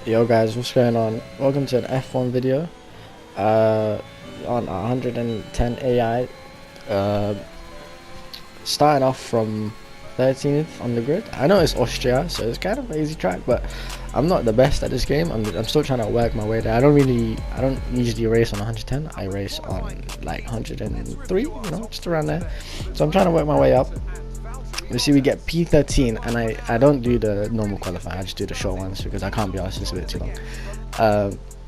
Yo guys, what's going on? Welcome to an F1 video on 110 AI. Uh, Starting off from 13th on the grid. I know it's Austria, so it's kind of an easy track, but I'm not the best at this game. I'm still trying to work my way there. I don't usually race on 110. I race on like 103, just around there. So I'm trying to work my way up. You see, we get P13, and I don't do the normal qualifying. I just do the short ones because I can't be honest, it's a bit too long.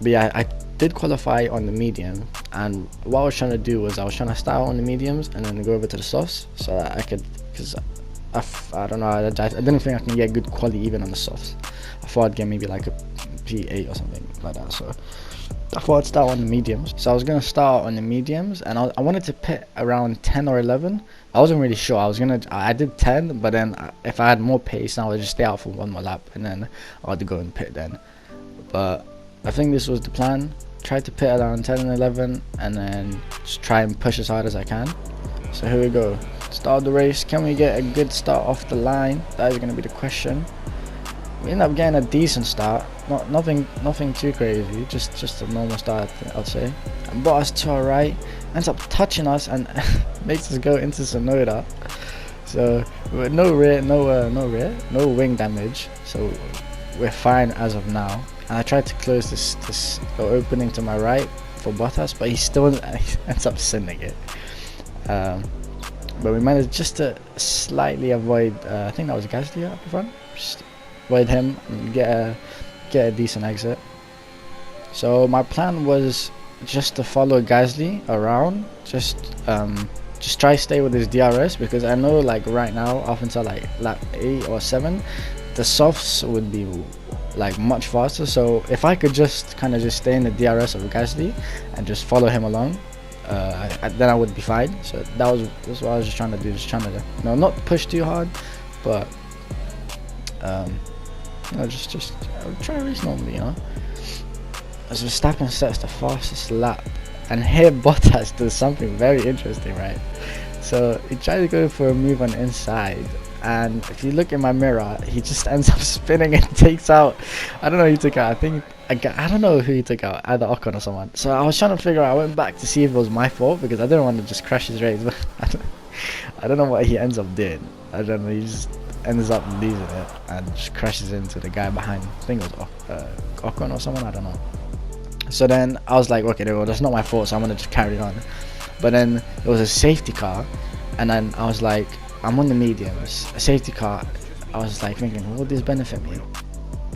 But yeah, I did qualify on the medium, and what I was trying to do was I was trying to start on the mediums and then go over to the softs so that I could, because I don't know, I didn't think I can get good quality even on the softs. I thought I'd get maybe like a P8 or something like that, so I thought I'd start on the mediums. So I was going to start on the mediums, and I wanted to pit around 10 or 11. I wasn't really sure. I did 10, but then if I had more pace, I would just stay out for one more lap, and then I would go and pit then. But I think this was the plan. Try to pit around 10 and 11, and then just try and push as hard as I can. So here we go. Start the race. Can we get a good start off the line? That is going to be the question. We end up getting a decent start. Nothing too crazy. Just a normal start, I'd say. And Bottas to our right ends up touching us and makes us go into Sonoda. So with no wing damage. So we're fine as of now. And I tried to close this opening to my right for Bottas, but he still ends up sending it. But we managed just to slightly avoid. I think that was Gasly up front. Just avoid him and get a decent exit. So my plan was just to follow Gasly around, just try stay with his DRS, because I know like right now up until like lap 8 or 7 the softs would be like much faster. So if I could just kind of just stay in the DRS of Gasly and just follow him along, then I would be fine. So that's what I was just trying to do, not push too hard, but just try to race normally, As Verstappen sets the fastest lap, and here Bottas does something very interesting, right? So he tried to go for a move on the inside, and if you look in my mirror, he just ends up spinning and takes out, I don't know who he took out. I don't know who he took out, either Ocon or someone. So I was trying to figure out, I went back to see if it was my fault, because I didn't want to just crash his race, but I don't know what he ends up doing. I don't know, he just ends up losing it and just crashes into the guy behind. I think it was Ocon or someone, I don't know. So then I was like, okay, well, that's not my fault, so I'm gonna just carry on. But then there was a safety car, and then I was like, I'm on the mediums, a safety car. I was like thinking, will this benefit me?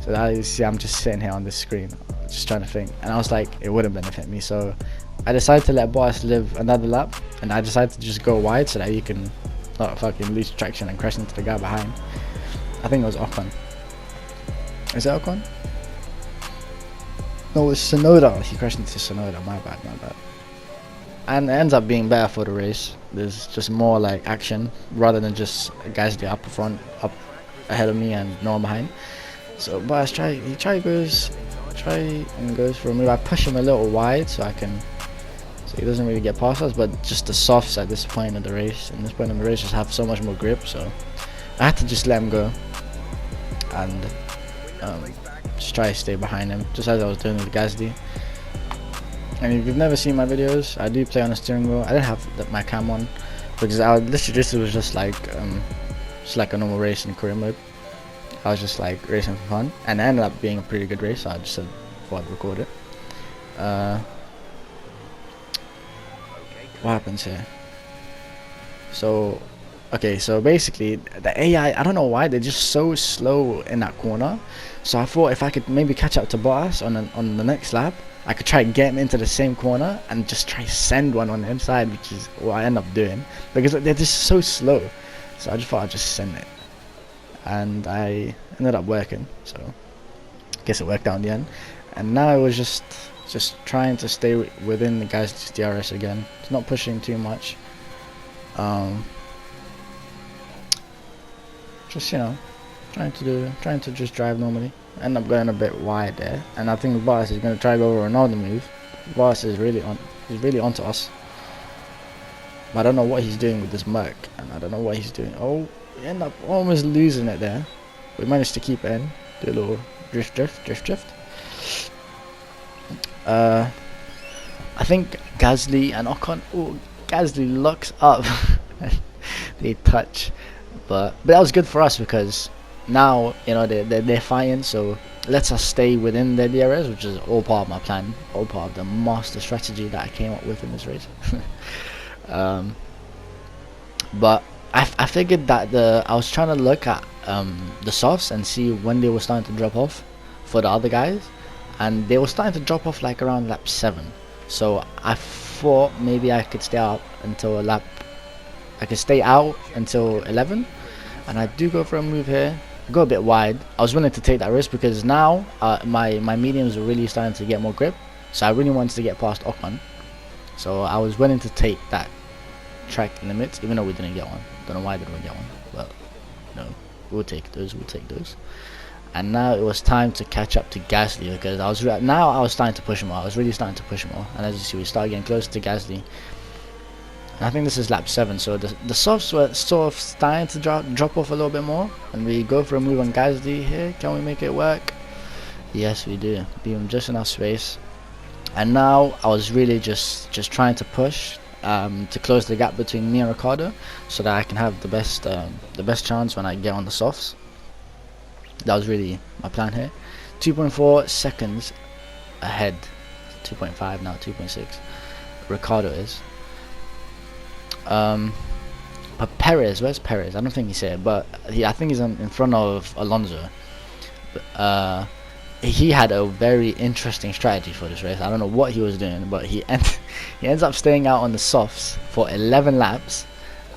So that you see, I'm just sitting here on this screen just trying to think, and I was like, it wouldn't benefit me. So I decided to let Bottas live another lap, and I decided to just go wide so that you can not fucking lose traction and crash into the guy behind. I think it was Ocon. Is it Ocon? No, it's Sonoda. He crashed into Sonoda. My bad. And it ends up being better for the race. There's just more like action rather than just guys up front, up ahead of me and no one behind. So Bottas goes for a move. I push him a little wide so he doesn't really get past us, but just the softs at this point of the race. And this point of the race just have so much more grip, so I had to just let him go and just try to stay behind him, just as I was doing with Gasly. And if you've never seen my videos, I do play on a steering wheel. I didn't have my cam on because this was just like a normal race in career mode. I was just like racing for fun, and it ended up being a pretty good race, so I just said before I'd record it. What happens here? So basically the AI, I don't know why they're just so slow in that corner. So I thought if I could maybe catch up to Bottas on the next lap, I could try getting into the same corner and just try send one on the inside, which is what I end up doing because they're just so slow. So I just thought I'd just send it, and I ended up working. So I guess it worked out in the end. And now it was just trying to stay within the guy's DRS again. It's not pushing too much. Just trying to just drive normally. End up going a bit wide there, and I think Bottas is going to try to go over another move. Bottas is really onto us. But I don't know what he's doing with this Merc, and I don't know what he's doing. Oh, we end up almost losing it there. We managed to keep it in, do a little drift. I think Gasly and Ocon. Oh, Gasly locks up. They touch, but that was good for us because now they're fine. So lets us stay within their DRS, which is all part of my plan, all part of the master strategy that I came up with in this race. But I figured that I was trying to look at the softs and see when they were starting to drop off for the other guys, and they were starting to drop off like around lap 7. So I thought maybe I could stay out until 11, and I do go for a move here. I go a bit wide. I was willing to take that risk because now my mediums are really starting to get more grip, so I really wanted to get past Ocon. So I was willing to take that track limits, even though we didn't get one. Don't know why didn't we get one, but no, we'll take those. And now it was time to catch up to Gasly because I was starting to push him more. I was really starting to push him more, and as you see, we started getting closer to Gasly. And I think this is lap 7, so the softs were sort of starting to drop off a little bit more, and we go for a move on Gasly here. Can we make it work? Yes, we do. Leave him just enough space. And now I was really just trying to push to close the gap between me and Ricardo, so that I can have the best chance when I get on the softs. That was really my plan here. 2.4 seconds ahead. 2.5 now, 2.6. Ricardo is. But Perez, where's Perez? I don't think he's here, but I think he's in front of Alonso. He had a very interesting strategy for this race. I don't know what he was doing, but he ends up staying out on the softs for 11 laps,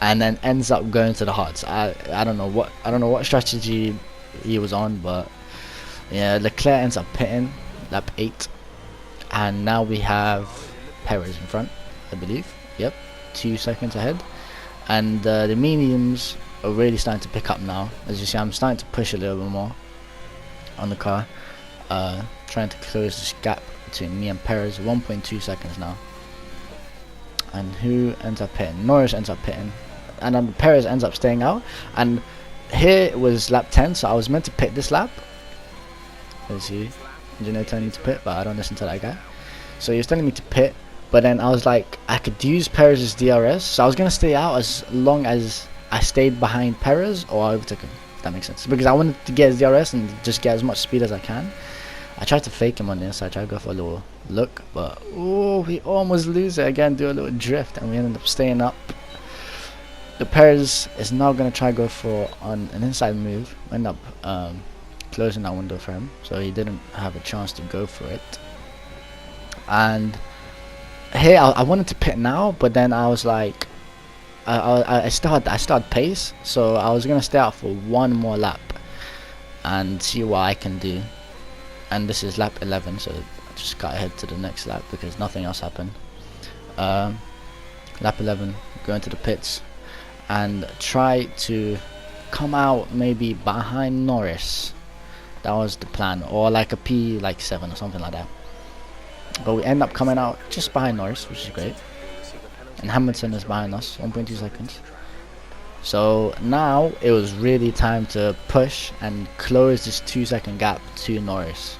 and then ends up going to the hards. I don't know what strategy he was on, but yeah, Leclerc ends up pitting lap 8, and now we have Perez in front, I believe. Yep, 2 seconds ahead, and the mediums are really starting to pick up now. As you see, I'm starting to push a little bit more on the car, trying to close this gap between me and Perez. 1.2 seconds now. And who ends up pitting? Norris ends up pitting, and then Perez ends up staying out. And here it was lap 10, so I was meant to pit this lap. Let's see, engineer telling me to pit, but I don't listen to that guy. So he was telling me to pit, but then I was like, I could use Perez's DRS, so I was gonna stay out as long as I stayed behind Perez or I overtook him. If that makes sense, because I wanted to get his DRS and just get as much speed as I can. I tried to fake him on this. I tried to go for a little look, but oh, we almost lose it again. Do a little drift, and we ended up staying up. The Perez is now gonna try go for an inside move. End up closing that window for him, so he didn't have a chance to go for it. And here I wanted to pit now, but then I was like, I started pace, so I was gonna stay out for one more lap and see what I can do. And this is lap 11, so I just got ahead to the next lap because nothing else happened. Lap 11, go into the pits and try to come out maybe behind Norris. That was the plan, or like a P7 or something like that. But we end up coming out just behind Norris, which is great. And Hamilton is behind us, 1.2 seconds. So now it was really time to push and close this 2-second gap to Norris.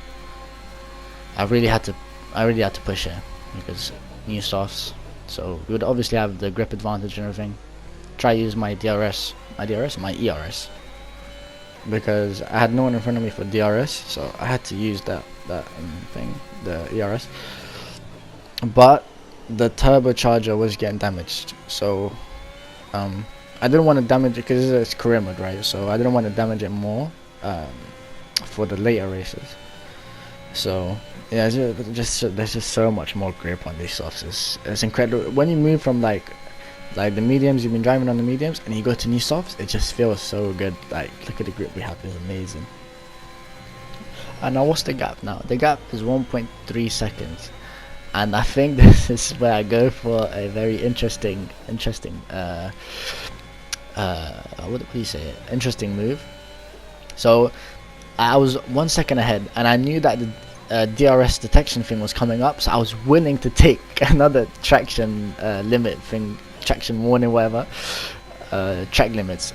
I really had to push it because new softs. So we would obviously have the grip advantage and everything. Try to use my ERS, because I had no one in front of me for DRS, so I had to use that thing, the ERS. But the turbocharger was getting damaged, so I didn't want to damage it because it's career mode, right? So I didn't want to damage it more for the later races. So yeah, there's just so much more grip on these softs. It's incredible when you move from like the mediums. You've been driving on the mediums and you go to new softs, it just feels so good. Like, look at the grip we have, it's amazing. And now what's the gap now? The gap is 1.3 seconds, and I think this is where I go for a very interesting what do you say, interesting move. So I was 1 second ahead, and I knew that the DRS detection thing was coming up, so I was willing to take another traction limit thing, traction warning, whatever, track limits.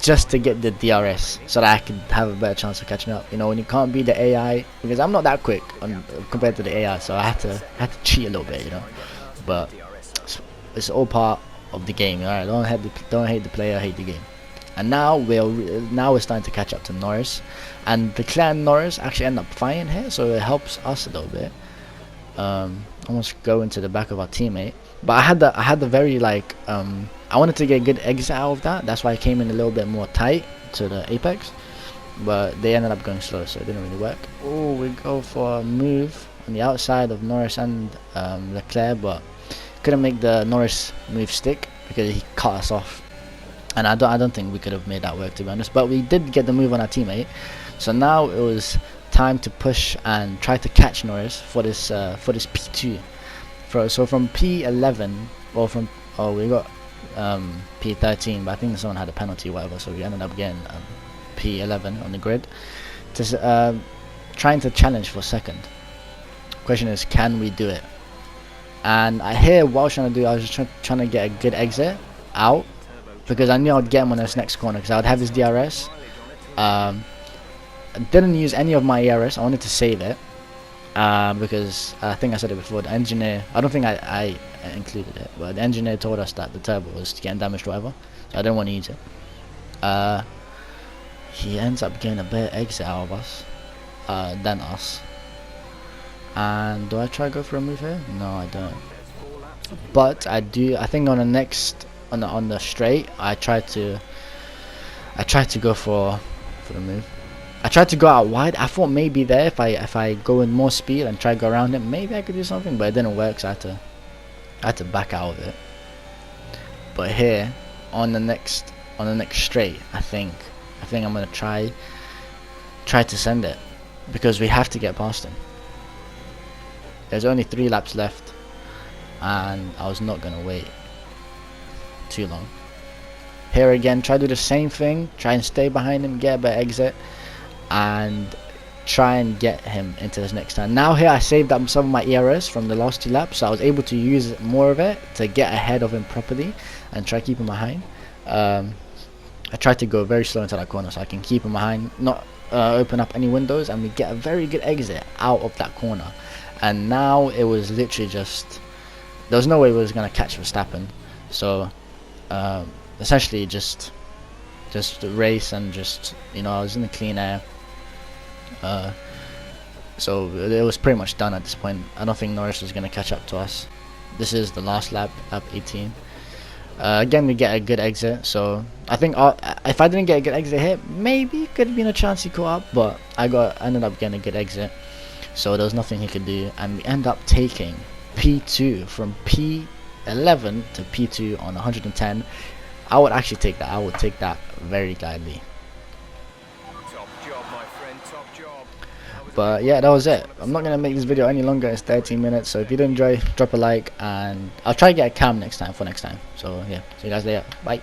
just to get the DRS so that I could have a better chance of catching up. You know, when you can't beat the AI, because I'm not that quick compared to the AI, so I had to cheat a little bit, you know. But it's all part of the game. Alright, don't hate the player, hate the game. And now we're starting to catch up to Norris, and the clan Norris actually end up fighting here, so it helps us a little bit. Almost go into the back of our teammate, but I had the very like I wanted to get a good exit out of that. That's why I came in a little bit more tight to the apex, but they ended up going slow, so it didn't really work. Oh, we go for a move on the outside of Norris and Leclerc, but couldn't make the Norris move stick because he cut us off, and I don't think we could have made that work, to be honest. But we did get the move on our teammate, so now it was time to push and try to catch Norris for this P2. So from P11, or from we got P13, but I think someone had a penalty or whatever, so we ended up getting P11 on the grid, to trying to challenge for second. Question is, can we do it? And I hear what I was trying to do. I was just trying to get a good exit out, because I knew I'd get him on this next corner, because I would have his DRS. I didn't use any of my ERS. I wanted to save it because I think I said it before. The engineer, I don't think I included it, but the engineer told us that the turbo was getting damaged or whatever, so I didn't want to use it. He ends up getting a better exit out of us than us. And do I try to go for a move here? No, I don't. But I do. I think on the next on the straight, I tried to go for the move. I tried to go out wide. I thought maybe there, if I go in more speed and try to go around him, maybe I could do something, but it didn't work, so I had to back out of it. But here on the next straight, I think I'm gonna try to send it, because we have to get past him. There's only 3 laps left, and I was not gonna wait too long. Here again, try to do the same thing, try and stay behind him, get a better exit, and try and get him into this next turn. Now here I saved up some of my ERS from the last 2 laps, so I was able to use more of it to get ahead of him properly and try to keep him behind. I tried to go very slow into that corner so I can keep him behind, not open up any windows, and we get a very good exit out of that corner. And now it was literally just, there was no way we was going to catch Verstappen, so essentially just race and just, you know, I was in the clean air. So it was pretty much done at this point. I don't think Norris was going to catch up to us. This is the last lap, lap 18. Again, we get a good exit, so I think if I didn't get a good exit here, maybe could have been a chance he caught up, but I ended up getting a good exit, so there was nothing he could do, and we end up taking P2 from P11 to P2 on 110. I would actually take that. I would take that very gladly. But yeah, that was it. I'm not going to make this video any longer. It's 13 minutes, so if you did enjoy, drop a like, and I'll try to get a cam next time. So yeah, see you guys later. Bye.